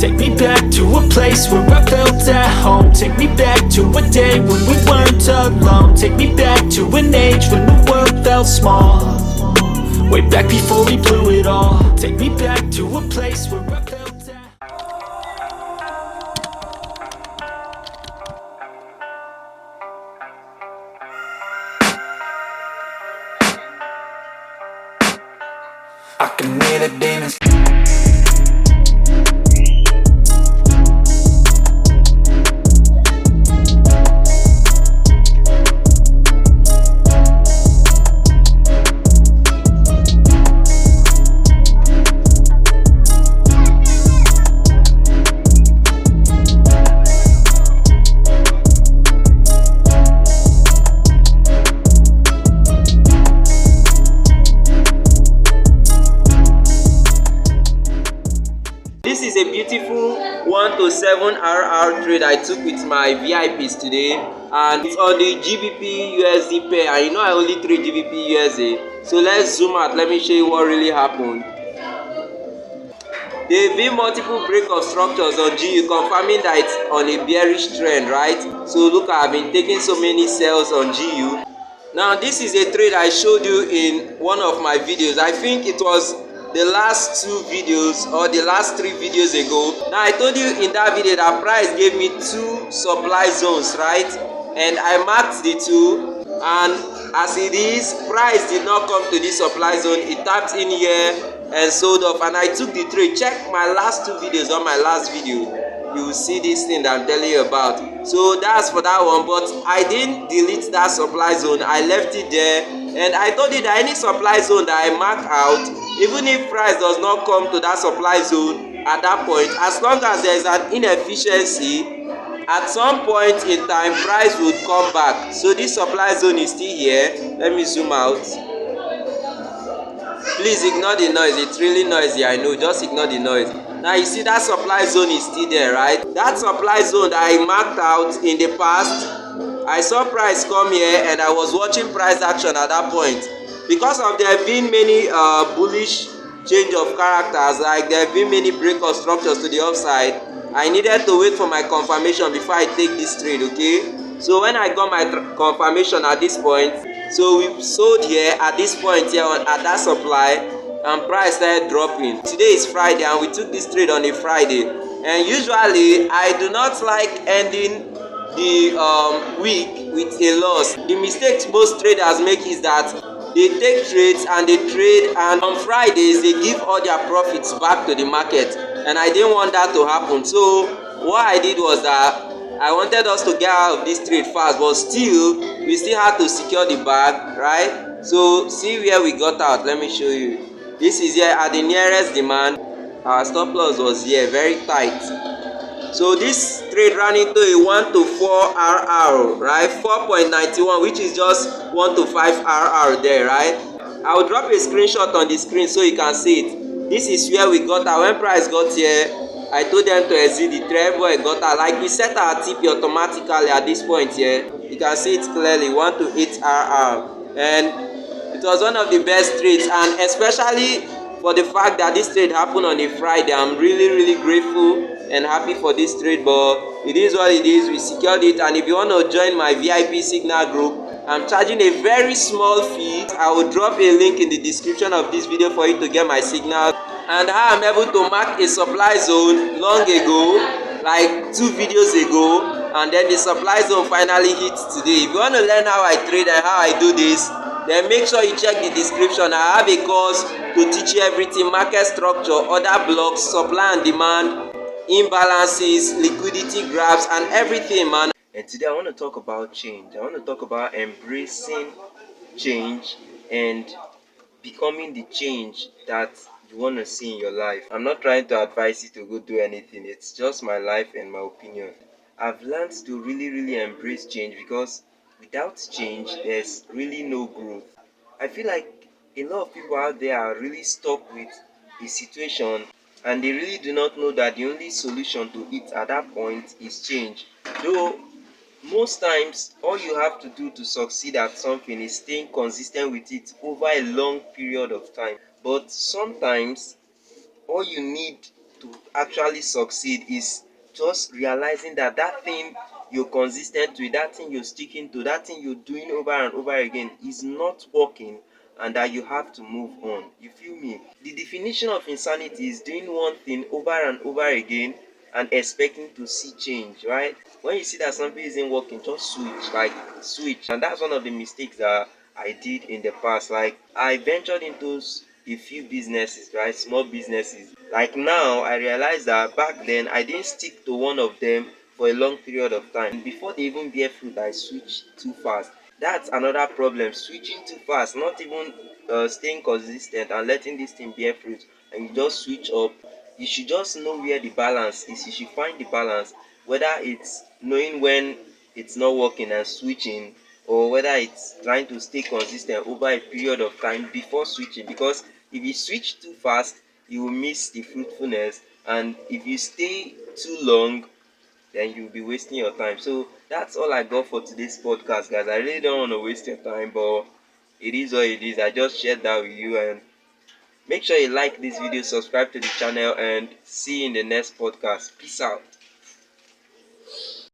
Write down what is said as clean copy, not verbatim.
Take me back to a place where I felt at home. Take me back to a day when we weren't alone. Take me back to an age when the world felt small. Way back before we blew it all. Take me back to a place where I felt at I can hear the demons. This is a beautiful 1 to 7 RR trade I took with my VIPs today, and it's on the GBPUSD pair, and you know I only trade GBPUSD. So let's zoom out, let me show you what really happened. There have been multiple break of structures on GU confirming that it's on a bearish trend, right? So look, I've been taking so many sells on GU. Now this is a trade I showed you in one of my videos. I think it was the last 2 videos or the last 3 videos ago. Now I told you in that video that price gave me 2 supply zones, right? And I marked the 2, and as it is, price did not come to this supply zone. It tapped in here and sold off, and I took the trade. Check my last 2 videos on my last video, you will see this thing that I'm telling you about. So that's for that one, but I didn't delete that supply zone. I left it there, and I told you that any supply zone that I mark out, even if price does not come to that supply zone at that point, as long as there is an inefficiency, at some point in time price would come back. So this supply zone is still here. Let me zoom out. Please ignore the noise, it's really noisy, I know, just ignore the noise. Now you see that supply zone is still there, right? That supply zone that I marked out in the past, I saw price come here and I was watching price action at that point. Because of there have been many bullish change of characters, like there have been many break of structures to the upside, I needed to wait for my confirmation before I take this trade, okay? So when I got my confirmation at this point, so we sold here at this point here at that supply, and price started dropping. Today is Friday and we took this trade on a Friday, and usually I do not like ending the week with a loss. The mistakes most traders make is that they take trades and they trade, and on Fridays they give all their profits back to the market, and I didn't want that to happen. So what I did was that I wanted us to get out of this trade fast, but still we still had to secure the bag, right? So see where we got out. Let me show you. This is here at the nearest demand. Our stop loss was here, very tight. So this trade ran into a 1 to 4 RR, right? 4.91, which is just 1 to 5 RR there, right? I will drop a screenshot on the screen so you can see it. This is where we got out. When price got here, I told them to exit the trade. Everybody got out. Like we set our TP automatically at this point here. You can see it clearly, 1 to 8 RR. And it was one of the best trades, and especially for the fact that this trade happened on a Friday. I'm really grateful and happy for this trade, but it is what it is. We secured it, and if you want to join my VIP signal group, I'm charging a very small fee. I will drop a link in the description of this video for you to get my signal, and how I'm able to mark a supply zone long ago, like 2 videos ago, and then the supply zone finally hit today. If you want to learn how I trade and how I do this, then make sure you check the description. I have a course to teach you everything: market structure, order blocks, supply and demand, imbalances, liquidity graphs, and everything, man. And today I want to talk about change. I want to talk about embracing change and becoming the change that you want to see in your life. I'm not trying to advise you to go do anything. It's just my life and my opinion. I've learned to really embrace change, because without change there's really no growth. I feel like a lot of people out there are really stuck with the situation, and they really do not know that the only solution to it at that point is change. Though most times all you have to do to succeed at something is staying consistent with it over a long period of time. But sometimes all you need to actually succeed is just realizing that that thing you're consistent with, that thing you're sticking to, that thing you're doing over and over again is not working, and that you have to move on. You feel me? The definition of insanity is doing one thing over and over again and expecting to see change, right? When you see that something isn't working, just switch, like switch. And that's one of the mistakes that I did in the past. Like I ventured into a few businesses, right? Small businesses. Like now, I realized that back then I didn't stick to one of them for a long period of time. Before they even bear fruit, I switched too fast. That's another problem. Switching too fast, not even staying consistent and letting this thing bear fruit, and you just switch up. You should just know where the balance is. You should find the balance, whether it's knowing when it's not working and switching, or whether it's trying to stay consistent over a period of time before switching. Because if you switch too fast, you will miss the fruitfulness, and if you stay too long, then you'll be wasting your time. So that's all I got for today's podcast, guys. I really don't want to waste your time, but it is what it is. I just shared that with you, and make sure you like this video, subscribe to the channel, and see you in the next podcast. Peace out.